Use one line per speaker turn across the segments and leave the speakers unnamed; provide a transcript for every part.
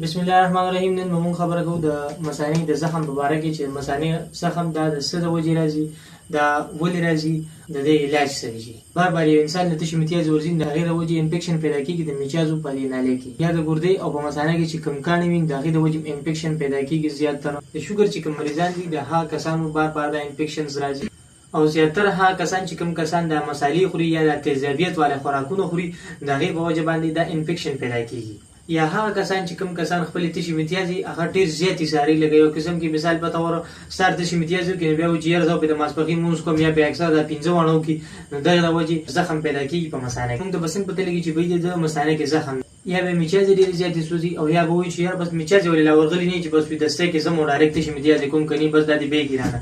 بسم الله الرحمن الرحیم. نن به مونږ خبره کوو د مثانې د زخم په باره کې چې مثانې زخم دا د څه د وجې راځي، دا ولې راځي، د دې علاج څه دی. بار بار یو انسان له تشې متیازې ورځي، د هغې د وجې انفیکشن پیدا کېږي د مچیازو په دې نالۍ کې یا د ګردې او په مثانه کې چې کوم کاڼي وي د هغې د وجې انفیکشن پیدا کېږي. زیاتره د شوګر چې کوم مریضان دي د هغه کسانو بار بار دا انفیکشنز راځي، او زیاتره هغه کسان چې کوم کسان د مسالې خوري یا د تیزابیت والا خوراکونه خوري د هغې په وجه باندې دا انفیکشن پیدا کېږي. یا هغه کسان چې کوم کسان خپل تشې متیازې هغه ډېر زیاتې ساري لګوي. یو قسم کې مثال په تور سار تشې متیازې وکړي، بیا وایي چې یاره زه به د ماسپښین لمونځ کوم یا بیا اکثر دا 15 واڼه وکړي، نو دغې د وجې زخم پیدا کېږي په مثانه کې. موږ ته به څنګه پته لګي چې بهی د مثانه کې زخم یا به مچیازې ډېرې زیاتې سوځي، او یا به وایي چې یاره بس مچیازې ولې لا ورغلي نه چې بس وي دستی کې زه مو ډایرکټ تشې متیازې کوم که نه بس دا دې بیږي رانه،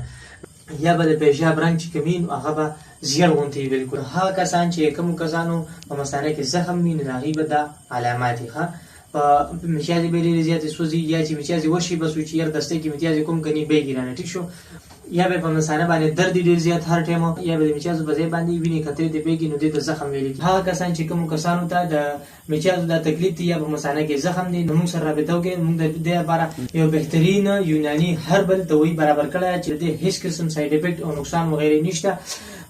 یا به د پیشاب رنګ چې کوم وي نو هغه به زیړ غوندې وي. بلکل هغه کسان چې کوم کسانو په مثانه کې زخم وي نو د هغې به دا علامات وي. مچیازې به ډېرې زیاتې سوځي، یا چې مچیازې وشي بس وي چې یاره دستی کې مچیازې کوم که نه بیږي رانه، ټیک شو. یا به په مثانه باندې درد ډېر زیات هر ټایم، یا به د مچیازو په ځای باندې وینې قطرې دې بیږي، نو دې ته زخم ویل کېږي. هغه کسان چې کومو کسانو ته د مچیازو دا تکلیف دی یا په مثانه کې زخم دی، نو موږ سره رابطه وکړئ. موږ د دې لپاره یو بهترین یوناني هربل دوايي برابر کړی چې د هیڅ قسم ساید افیکټ او نقصان وغیرہ نشته.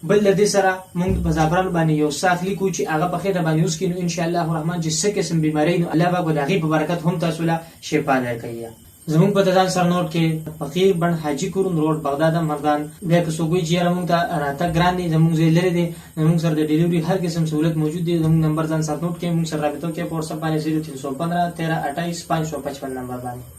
بل د دې سره موږ په زعفران باندې یو صاف لیکو چې هغه په خېټه باندې یوز کړو، ان شاء الله الرحمن چې څه قسم بیماری نو الله پاک به د هغې په برکت هم تاسو له شفا درکوي. زمونږ په ځان سره نوٹ کې فقیر بڼ حاجي کورون روډ بغداد مردان. بیا که څوک وایي چې یاره موږ ته راتګ ګران دی، زموږ ځای لرې دی، زموږ سره د ډیلیوري هر قسم سهولت موجود دی. زموږ نمبر ځان سره نوٹ کړئ، موږ سره رابطه وکړئ په وټساپ باندې 0315 13 28 555 نمبر باندې.